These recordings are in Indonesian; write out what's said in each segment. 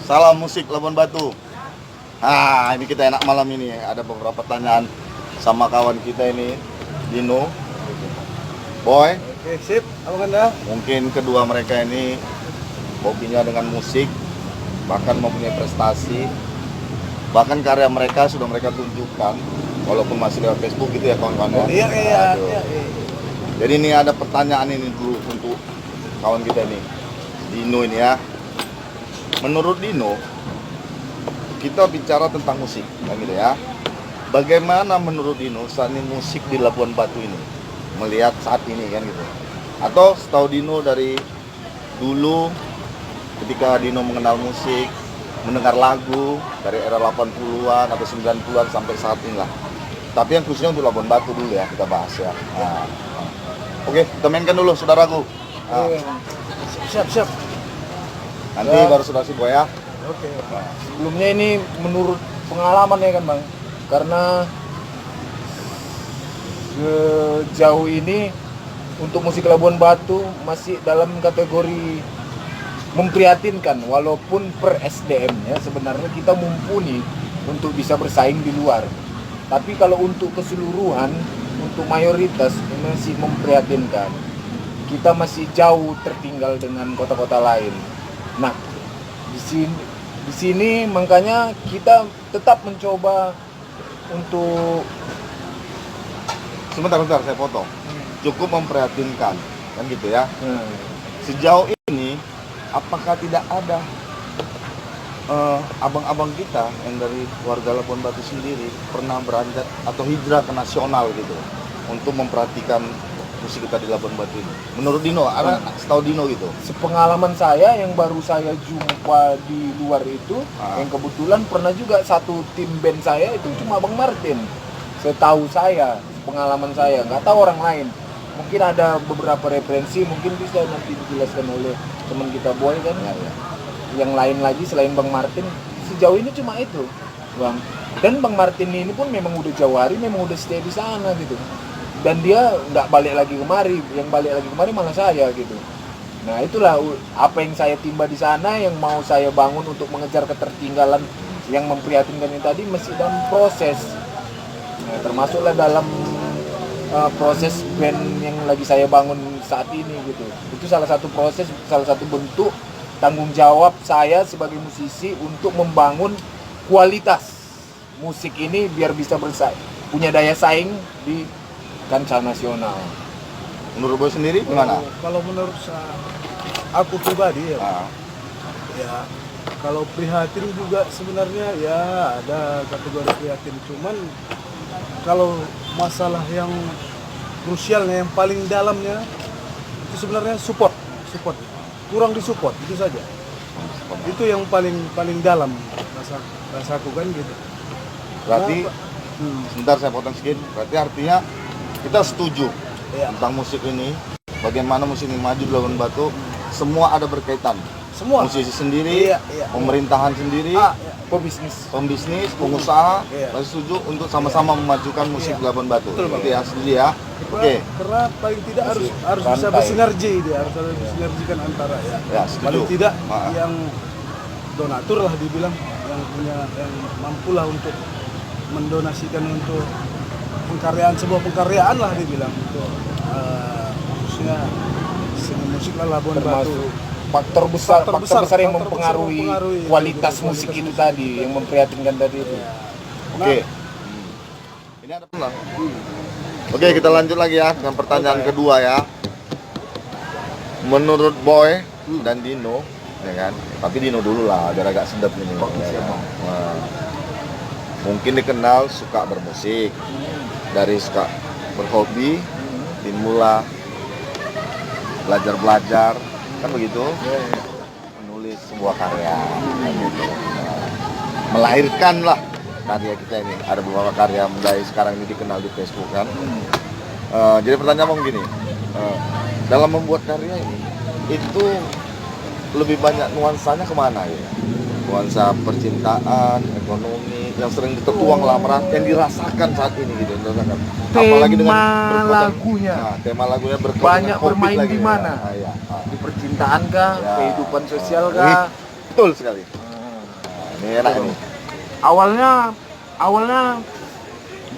Salam musik Labuan Batu. Nah, ini kita enak malam ini. Ada beberapa pertanyaan sama kawan kita ini, Dino, Boy. Oke, sip. Apa Anda? Mungkin kedua mereka ini hobinya dengan musik, bahkan mempunyai prestasi. Bahkan karya mereka sudah mereka tunjukkan, walaupun masih lewat Facebook gitu ya kawan-kawan. Iya. Jadi ini ada pertanyaan ini dulu untuk kawan kita ini, Dino ini ya. Menurut Dino, kita bicara tentang musik, kan gitu ya. Bagaimana menurut Dino saat ini musik di Labuan Batu ini, melihat saat ini kan gitu? Atau setahu Dino dari dulu, ketika Dino mengenal musik, mendengar lagu dari era 80-an atau 90-an sampai saat ini lah. Tapi yang khususnya untuk Labuan Batu dulu ya kita bahas ya. Nah. Oke, kita mainkan dulu saudaraku. Nah. Siap. Nanti baru saudara si Boy ya. Oke. Sebelumnya ini menurut pengalaman ya kan Bang, karena sejauh ini untuk musik Labuan Batu masih dalam kategori memprihatinkan, walaupun per SDM-nya sebenarnya kita mumpuni untuk bisa bersaing di luar. Tapi kalau untuk keseluruhan, untuk mayoritas ini masih memprihatinkan. Kita masih jauh tertinggal dengan kota-kota lain. Nah, di sini makanya kita tetap mencoba untuk Sebentar saya potong. Cukup memprihatinkan, kan gitu ya. Sejauh ini apakah tidak ada abang-abang kita yang dari warga Labuan Batu sendiri pernah beranjak atau hijrah ke nasional gitu untuk memperhatikan musik kita di Labuan Batu ini? Menurut Dino, ada setahu Dino gitu. Sepengalaman saya yang baru saya jumpa di luar itu, yang kebetulan pernah juga satu tim band saya itu cuma Bang Martin. Setahu saya, pengalaman saya, nggak tahu orang lain. Mungkin ada beberapa referensi, mungkin bisa nanti dijelaskan oleh teman kita Boy kan. Ya. Yang lain lagi selain Bang Martin, sejauh ini cuma itu, Bang. Dan Bang Martin ini pun memang udah jauh hari, memang udah stay di sana gitu. Dan dia nggak balik lagi kemari, yang balik lagi kemari malah saya gitu. Nah itulah apa yang saya timba di sana, yang mau saya bangun untuk mengejar ketertinggalan yang memprihatinkan ini tadi masih dalam proses. Nah, termasuklah dalam proses band yang lagi saya bangun saat ini gitu. Itu salah satu proses, salah satu bentuk tanggung jawab saya sebagai musisi untuk membangun kualitas musik ini biar bisa bersaing, punya daya saing di kancah nasional. Menurut Boy sendiri gimana? Kalau menurut aku pribadi ya, ya kalau prihatin juga sebenarnya ya ada kategori prihatin, cuman kalau masalah yang krusialnya yang paling dalamnya itu sebenarnya support kurang disupport, itu saja. Itu yang paling dalam rasaku kan gitu. Berarti sebentar saya potong sedikit. Berarti artinya kita setuju tentang musik ini, bagaimana musik ini maju di Labuan Batu, semua ada berkaitan. Semua. Musisi sendiri, pemerintahan sendiri, pembisnis, pengusaha, masih setuju untuk sama-sama memajukan musik Labuan Batu. Betul, ya, setuju ya. Oke. Karena paling tidak harus bisa bersinergi, dia harus ada bersinergikan antara ya. Paling tidak yang donatur lah dibilang, yang mampulah untuk mendonasikan untuk sebuah pengkaryaan lah dibilang untuk khususnya seni musik lah Labuan Batu. Faktor besar yang mempengaruhi kualitas musik itu tadi, yang memprihatinkan tadi itu. Oke. Ini ada pulang. Oke, kita lanjut lagi ya dengan pertanyaan kedua ya. Menurut Boy dan Dino, ya kan? Tapi Dino dulu lah, biar agak sedap ini. Nah, mungkin dikenal suka bermusik, dari suka berhobi, dimulai belajar, kan begitu? Menulis sebuah karya, gitu. Melahirkan lah karya kita ini. Ada beberapa karya mulai sekarang ini dikenal di Facebook kan. Jadi pertanyaan begini, dalam membuat karya ini itu lebih banyak nuansanya kemana ya? Nuansa percintaan, ekonomi yang sering tertuang lah, yang dirasakan saat ini gitu. Apalagi dengan lagunya. Nah, tema lagunya banyak bermain lagi, di mana? ya. Di percintaan kah, kehidupan sosial kah? Betul sekali. Ini enak ini. Awalnya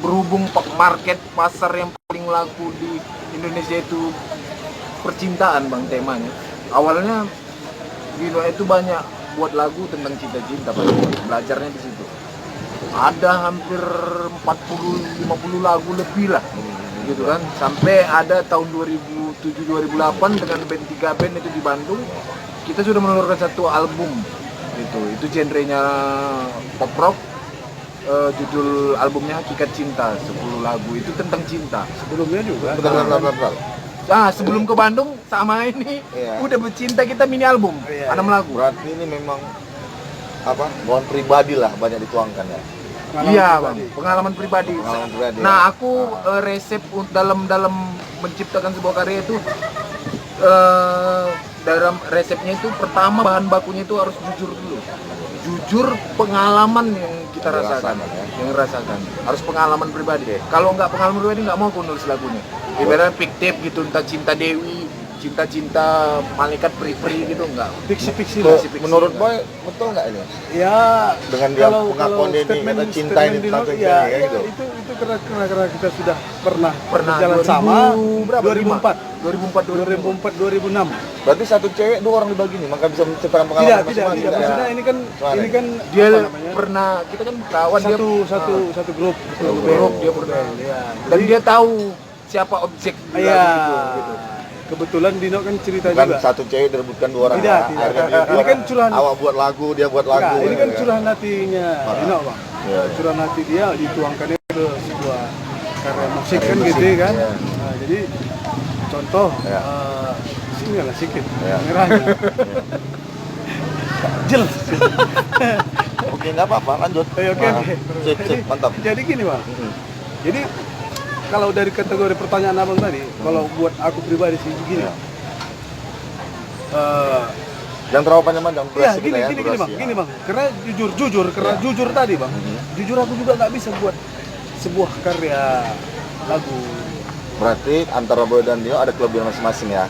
berhubung market pasar yang paling laku di Indonesia itu percintaan bang temanya. Awalnya Dino itu banyak buat lagu tentang cinta-cinta, belajarnya di situ. Ada hampir 40-50 lagu lebih lah, gitu kan. Sampai ada tahun 2007-2008 dengan band 3 band itu di Bandung, kita sudah mengeluarkan satu album, itu genrenya pop rock. Judul albumnya Hakikat Cinta, 10 lagu itu tentang cinta. Sebelumnya juga. Bentar. Sebelum ke Bandung sama ini udah bercinta, kita mini album 6 lagu. Berarti ini memang bawaan pribadi lah banyak dituangkan ya. Iya bang, pengalaman pribadi. Nah aku resep dalam menciptakan sebuah karya itu dalam resepnya itu pertama bahan bakunya itu harus jujur dulu. Jujur pengalaman yang kita rasakan, harus pengalaman pribadi. Kalau nggak pengalaman pribadi nggak mau aku nulis lagunya. Ibaratnya fiktif gitu, entah cinta Dewi, cinta malaikat peri-peri gitu, nggak. Fiksi. Menurut Boy betul nggak ini? Ya, dengan dia pengakuan ini kata cinta ini tentang ya, gitu. Itu karena kita sudah pernah jalan sama 2004 2006. Berarti satu cewek 2 orang dibagi nih, maka bisa menceritakan pengalaman Tidak. Maksudnya ini kan dia pernah, kita kan kawan satu grup dia pernah. Dan dia tahu siapa objek gitu. Kebetulan Dino kan cerita bukan juga. Satu cewek direbutkan 2 orang. Tidak. Ini kan curahan. Awak buat lagu, dia buat lagu. Ini kan curahan hatinya Dino, Bang. Ya. Curahan hati dia dituangkannya ke sebuah karya musik kan gitu kan. Ya. Nah, jadi contoh sini lah sedikit merahnya. Jelas. Oke, nggak apa-apa, lanjut. Oke. Sip, mantap. Jadi gini, Bang. Jadi kalau dari kategori pertanyaan abang tadi, kalau buat aku pribadi sih gini. Jangan terlalu panjang-panjang. Iya, gini bang. Karena jujur tadi bang. Jujur aku juga nggak bisa buat sebuah karya lagu. Berarti antara Boy dan Dio ada kelebihan masing-masing ya.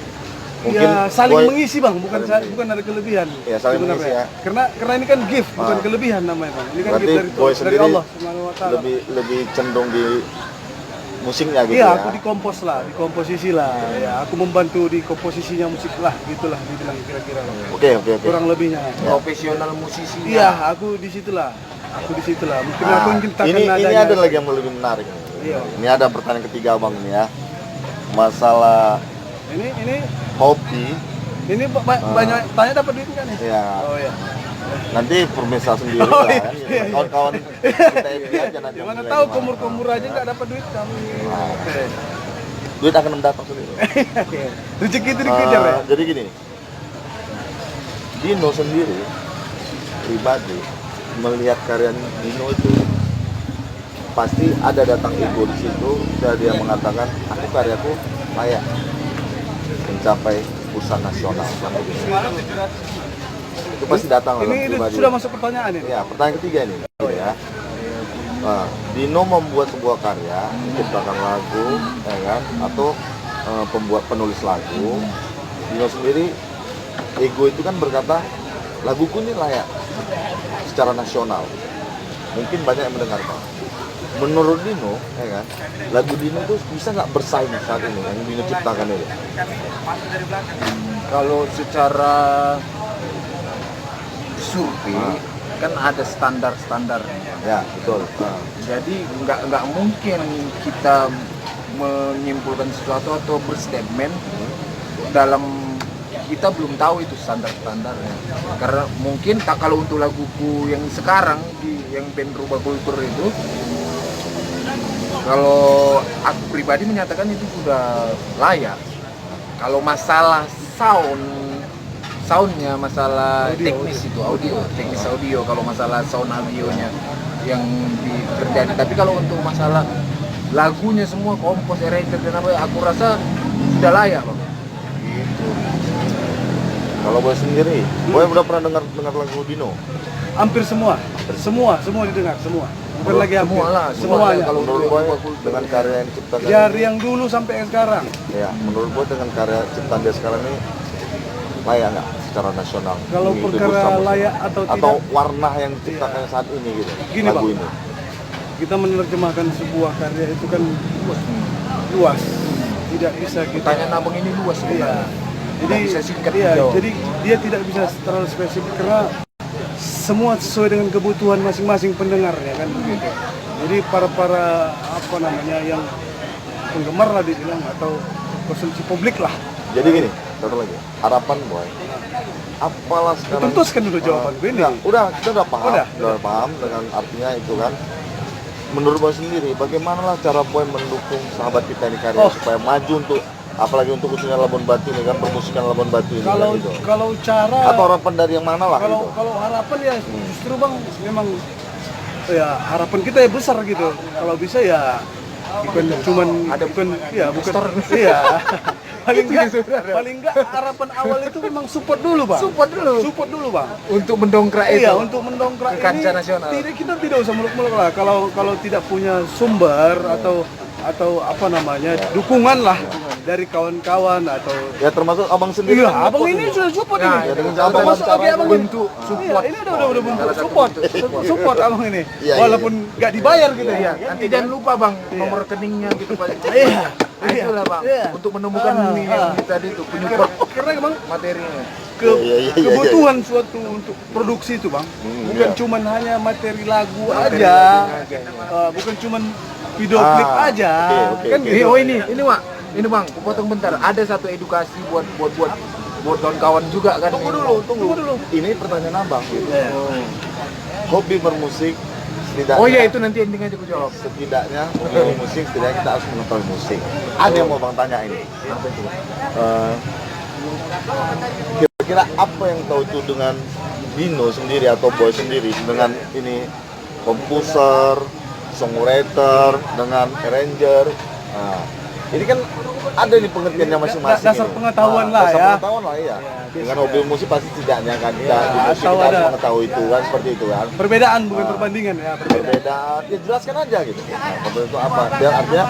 Mungkin ya, saling Boy mengisi bang, bukan ada kelebihan. Ya, saling mengisi ya. Karena ini kan gift, bukan kelebihan namanya bang. Ini kan berarti gift dari Allah Subhanahu wa taala. Lebih cenderung di musiknya gitu iya, ya. aku di komposisi lah. Ya, aku membantu di komposisinya musik lah, gitulah dibilang kira-kira. Oke. Kurang lebihnya. Profesional musisi. Iya, aku di situlah. Mungkin aku menciptakan ini nadanya. ada lagi yang lebih menarik. Iya. Ini ada pertanyaan ketiga bang ini ya. Masalah ini hobi. Ini banyak tanya dapat duit kan nih? Iya. Oh iya. Nanti permisal sendiri Oh, lah iya. kan. Kawan-kawan kita happy aja nanti. Gimana tahu kumur-kumur aja nggak dapat duit kami. Duit akan mendatang sendiri. Rezeki itu dikejar ya. Jadi gini, Dino sendiri pribadi melihat karya Dino itu pasti ada datang ego di situ dan dia mengatakan aku karyaku layak mencapai pusat nasional. Itu pasti datang dalam Ini pribadi. sudah masuk pertanyaan ini. Ya, pertanyaan ketiga ini. Ya. Nah, Dino membuat sebuah karya, menciptakan lagu, ya kan? Atau penulis lagu. Dino sendiri ego itu kan berkata laguku ini layak secara nasional. Mungkin banyak yang mendengarkan. Menurut Dino, ya kan, lagu Dino itu bisa nggak bersaing saat ini yang Dino ciptakan itu? Kalau secara survei kan ada standar-standar. Ya, betul. Jadi nggak mungkin kita menyimpulkan sesuatu atau berstatement dalam kita belum tahu itu standar-standarnya. Karena mungkin kalau untuk laguku yang sekarang yang band Rubah Kultur itu, kalau aku pribadi menyatakan itu sudah layak. Kalau masalah soundnya, masalah teknis itu teknis audio. Kalau masalah sound audionya yang terjadi. Tapi kalau untuk masalah lagunya semua kompos, arranger dan apa, aku rasa sudah layak bang. Gitu. Kalau Boy sendiri, Boy udah pernah dengar lagu Dino? Hampir semua didengar semua. Bukan lagi hampir. Semuanya. Kalau menurut Boy dengan karya yang diciptakan dari yang dulu sampai yang sekarang. Ya, menurut Boy dengan karya ciptaan dia sekarang ini layak nggak? secara nasional? Kalau Ini perkara Gustra Musik. layak atau atau tidak, warna yang diciptakan saat ini gitu, Gini, lagu Bang. ini. kita menerjemahkan sebuah karya itu kan luas. Tidak bisa kita Pertanyaan abang ini luas Iya. sebenarnya. Jadi Nggak bisa singkat iya, dijawab. jadi dia tidak bisa terlalu spesifik karena semua sesuai dengan kebutuhan masing-masing pendengar ya kan begitu. Jadi para apa namanya yang penggemar lah dibilang atau konsumsi publik lah. Jadi gini, satu lagi, harapan boy. Apalah sekarang. Tuntaskan dulu jawaban gue ini. Udah, kita udah paham, Udah. paham dengan artinya itu kan. Menurut boy sendiri, bagaimana lah cara boy mendukung sahabat kita ini karya supaya maju untuk, apalagi untuk khususnya Labuan Batu ini kan, permusikan Labuan Batu ini Kalau kan, gitu. kalau cara Atau harapan dari yang mana lah kalau gitu. kalau harapan ya justru Bang memang ya harapan kita ya besar gitu. Kalau bisa ya bukan cuman bukan iya paling enggak harapan awal itu memang support dulu Bang. Support dulu Bang. Untuk mendongkrak itu. Iya, untuk mendongkrak ke kancah ini nasional. kita tidak usah muluk-muluk lah. Kalau tidak punya sumber atau apa namanya dukungan lah dari kawan-kawan atau Ya termasuk abang sendiri. iya, kan abang support ini juga. sudah support Nah, ini. ya dengan Abang cara- masuk lagi abang bentuk Iya, support. ini udah bentuk support abang ini. Iya, Walaupun nggak dibayar gitu Iya, ya. nanti jangan lupa bang nomor rekeningnya gitu Pak. Iya. Nah, itulah bang Iya. untuk menemukan ini yang tadi itu penyupport Karena emang materinya. Iya. kebutuhan suatu untuk produksi itu bang, bukan iya. cuman hanya materi lagu Materi aja, lagu aja. bukan cuman video klip aja, oke. kan Ini gitu. ini Wak. Ini bang, aku potong bentar. Ada satu edukasi buat kawan-kawan juga kan. Tunggu dulu. Ini pertanyaan abang. Gitu. Iya. Hobi bermusik setidaknya. Oh iya itu nanti ending aja aku jawab. Setidaknya hobi musik, setidaknya kita harus mengetahui musik. Ada yang mau bang tanya ini. Kira-kira apa yang tahu itu dengan Dino sendiri atau Boy sendiri dengan ini komposer, songwriter, dengan arranger. Nah, ini kan ada di pengertiannya masing-masing. Dasar ini. pengetahuan lah dasar ya. Pengetahuan lah iya. Dengan hobi musik pasti setidaknya kan kita Iya, di musik atau kita harus ada- mengetahui itu kan seperti itu kan. Perbedaan bukan perbandingan ya, perbedaan. Perbedaan, ya jelaskan aja gitu. Nah, perbedaan itu apa? Biar artinya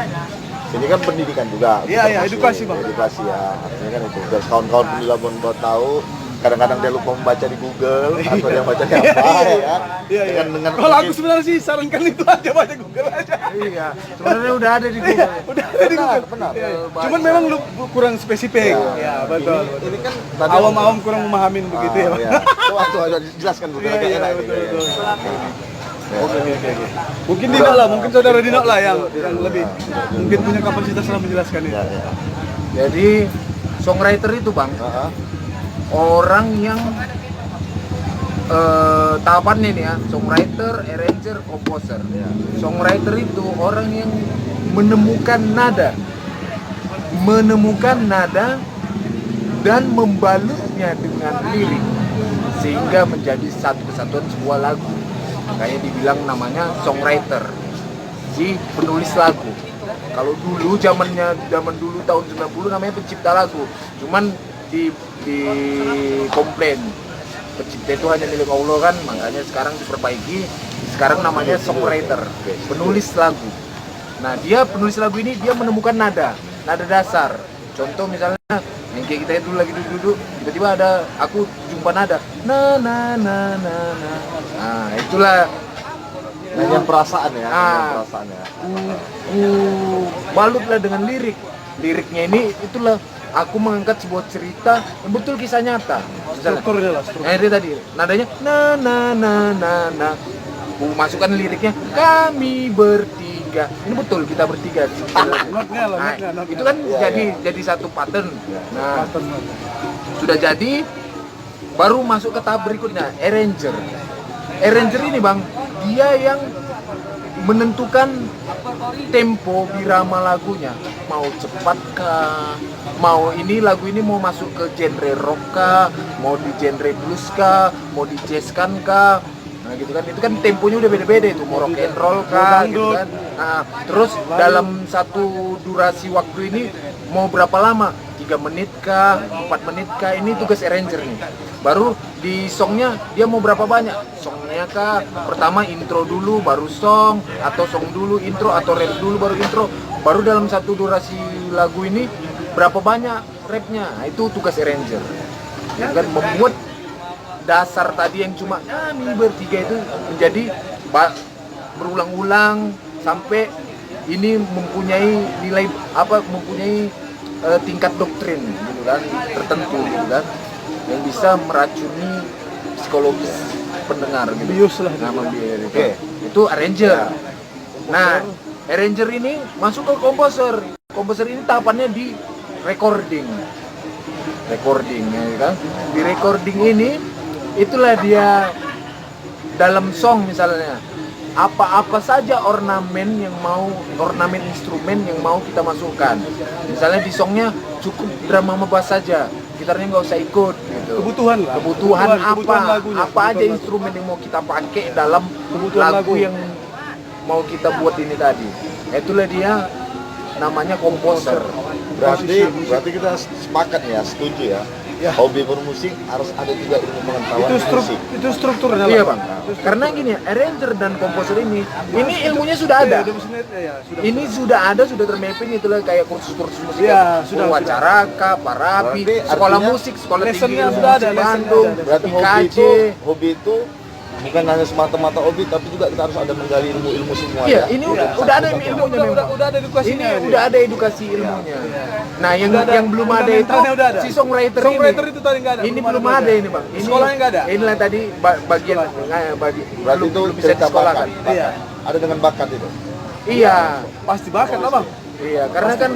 ini kan pendidikan juga. Iya, iya, Termasuk edukasi, Bang. Edukasi ya, artinya kan itu. Biar kawan-kawan di Labuan Bajo tahu. Kadang-kadang dia lupa membaca di Google atau dia baca di apa ya. Iya. Dengan Kalau aku sebenarnya sih sarankan itu aja baca Google aja. Iya, sebenarnya udah ada di Google. Udah ada di Google. benar. Iya. Cuman memang lu kurang spesifik. Ya, betul. Ini kan tadi Awam-awam kurang memahamin begitu ya. Pak. Iya. Coba jelaskan dulu. Iya, Kayak iya, enak ini. betul, Iya. betul. Oke. Mungkin Dino lah, mungkin saudara Dino lah yang lebih mungkin punya kapasitas dalam menjelaskan ini. Iya, iya. Jadi songwriter itu bang, Heeh. orang yang tahapannya nih ya, songwriter, arranger, composer. Songwriter itu orang yang menemukan nada dan membalutnya dengan lirik sehingga menjadi satu kesatuan sebuah lagu. Makanya dibilang namanya songwriter, si penulis lagu. Kalau dulu zaman dulu tahun 90 namanya pencipta lagu. Cuman di komplain pencipta itu hanya milik Allah kan, makanya sekarang diperbaiki. Sekarang namanya songwriter, penulis lagu. Nah, dia penulis lagu ini dia menemukan nada dasar. Contoh misalnya yang kayak kita dulu lagi duduk, tiba-tiba ada aku jumpa nada na. Nah, itulah Yang perasaan ya, yang perasaan ya. balutlah dengan liriknya ini. Itulah aku mengangkat sebuah cerita yang betul kisah nyata. Strukturnya lah, struktur. Nah, itu tadi nadanya na. Aku masukkan liriknya kami bertiga. Ini betul kita bertiga. Notnya lah, Nah, notnya. itu kan Iya, jadi satu pattern. Nah, Pattern. sudah jadi baru masuk ke tahap berikutnya, arranger. Arranger ini bang, dia yang menentukan tempo birama lagunya, mau cepat kah, mau ini lagu ini mau masuk ke genre rock kah, mau di genre blues kah, mau di jazz kah. Nah gitu kan, itu kan temponya udah beda-beda itu, mau rock and roll kah gitu kan. Nah, terus dalam satu durasi waktu ini mau berapa lama? 3 menit kah, 4 menit kah, ini tugas arranger nih. Baru di songnya dia mau berapa banyak? Songnya kah, pertama intro dulu baru song, atau song dulu intro, atau rap dulu baru intro. Baru dalam satu durasi lagu ini berapa banyak rapnya? Nah, itu tugas arranger. kan membuat dasar tadi yang cuma kami bertiga itu menjadi berulang-ulang sampai ini mempunyai nilai mempunyai tingkat doktrin gitu kan tertentu gitu kan yang bisa meracuni psikologis pendengar gitu. Bius lah Nama bius. Oke. Itu arranger. Nah, arranger ini masuk ke komposer. Komposer ini tahapannya di recording. Recording ya kan. Di recording ini itulah dia dalam song misalnya apa-apa saja ornamen instrumen yang mau kita masukkan. Misalnya di songnya cukup drama bass saja, gitarnya nggak usah ikut gitu. Kebutuhan lah. Kebutuhan lagunya, apa aja instrumen yang mau kita pakai dalam lagu yang mau kita buat ini tadi. Itulah dia namanya komposer. Berarti kita sepakat ya, setuju ya. Ya. Hobi bermusik harus ada juga ilmu pengetahuan musik. Itu strukturnya. Iya bang. Karena gini, arranger dan komposer ini ilmunya sudah ada. Ini sudah termapping, itulah kayak kursus-kursus musik, ya, sudah wacaraka, parapi, Berarti sekolah artinya musik, sekolah tinggi lessonnya ilmu sudah musik ada, Bandung, Berarti IKJ. hobi itu bukan hanya semata-mata hobi, tapi juga kita harus ada menggali ilmu-ilmu semua. Iya, ya. ini udah ada ilmunya memang. Udah ada edukasinya. Ini udah ada edukasi ilmunya. Nah, yang belum ada itu fundamentalnya udah ada. si songwriter Itu tadi nggak ada. ini belum ada ini bang. Ini Sekolahnya nggak ada. Inilah tadi bagian Berarti belum itu bisa cerita disekolahkan. bakat. Iya. Ada dengan bakat itu. Iya, Pasti bakat lah bang. iya karena kan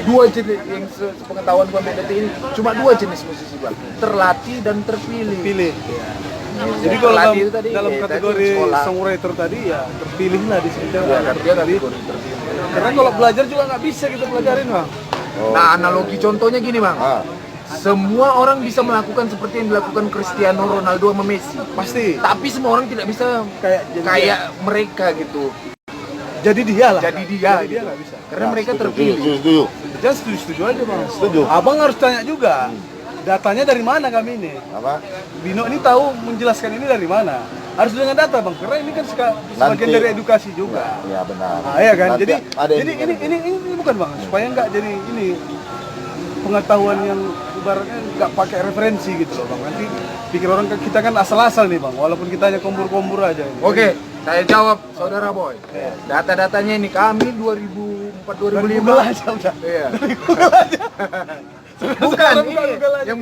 dua jenis yang sepengetahuan gua BDT ini cuma dua jenis musisi bang, terlatih dan terpilih. Pilih. Jadi Jadi kalau terlatih itu tadi dalam tadi kategori sekolah. songwriter tadi ya terpilih lah di situ. Ya, kan dia kategori terpilih. Karena kalau belajar juga nggak bisa kita pelajarin bang. Nah, analogi contohnya gini bang. Ah, Semua orang bisa melakukan seperti yang dilakukan Cristiano Ronaldo sama Messi. Pasti. Tapi semua orang tidak bisa kayak mereka gitu. Jadi dia lah. Jadi dia Dia nggak bisa. Karena ya, mereka setuju, terpilih. setuju. Jangan setuju aja bang. Setuju. Abang harus tanya juga. Datanya dari mana kami ini? Apa? Bino ini tahu menjelaskan ini dari mana? Harus dengan data bang, karena ini kan sebagian dari edukasi juga. Ya benar. Nah, iya kan? Nanti Jadi ada yang ini bukan bang, supaya nggak jadi ini pengetahuan yang ibaratnya nggak pakai referensi gitu loh bang. Nanti pikir orang kita kan asal-asal nih bang, walaupun kita hanya kombur-kombur aja. Oke, saya jawab saudara Boy. Data-datanya ini kami 2004 Dari 2005. Google aja udah. Iya. Google aja. Bukan Sekarang ini buka Google aja. yang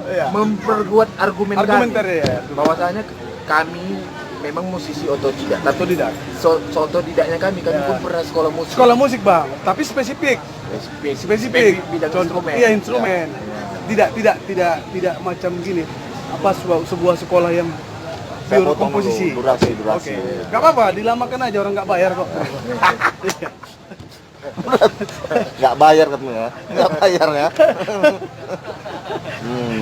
Iya. memperkuat argumen Argumenter kami. ya. Bahwasanya kami memang musisi otodidak. Atau tidak? Otodidaknya kami Ya. pun pernah sekolah musik. Sekolah musik bang, tapi spesifik. Spesifik. bidang Contoh, instrumen. iya instrumen. Tidak macam gini. Apa sebuah sekolah yang Saya pure potong dulu, komposisi. durasi. Oke. Gak apa-apa, dilamakan aja orang nggak bayar kok. Nggak bayar katanya, nggak bayar ya.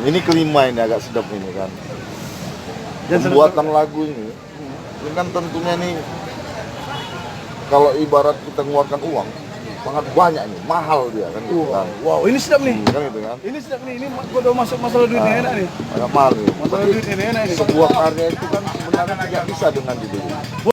Ini kelima ini agak sedap ini kan. Pembuatan lagu ini kan tentunya nih kalau ibarat kita mengeluarkan uang sangat banyak nih, mahal dia kan. Gitu, kan. Wow, ini sedap nih. Kan gitu kan. Ini sedap nih. Ini gua udah masuk masalah duitnya enak nih. Agak mahal nih. Masalah duitnya enak nih. Sebuah karya itu kan sebenarnya tidak bisa dengan dibeli.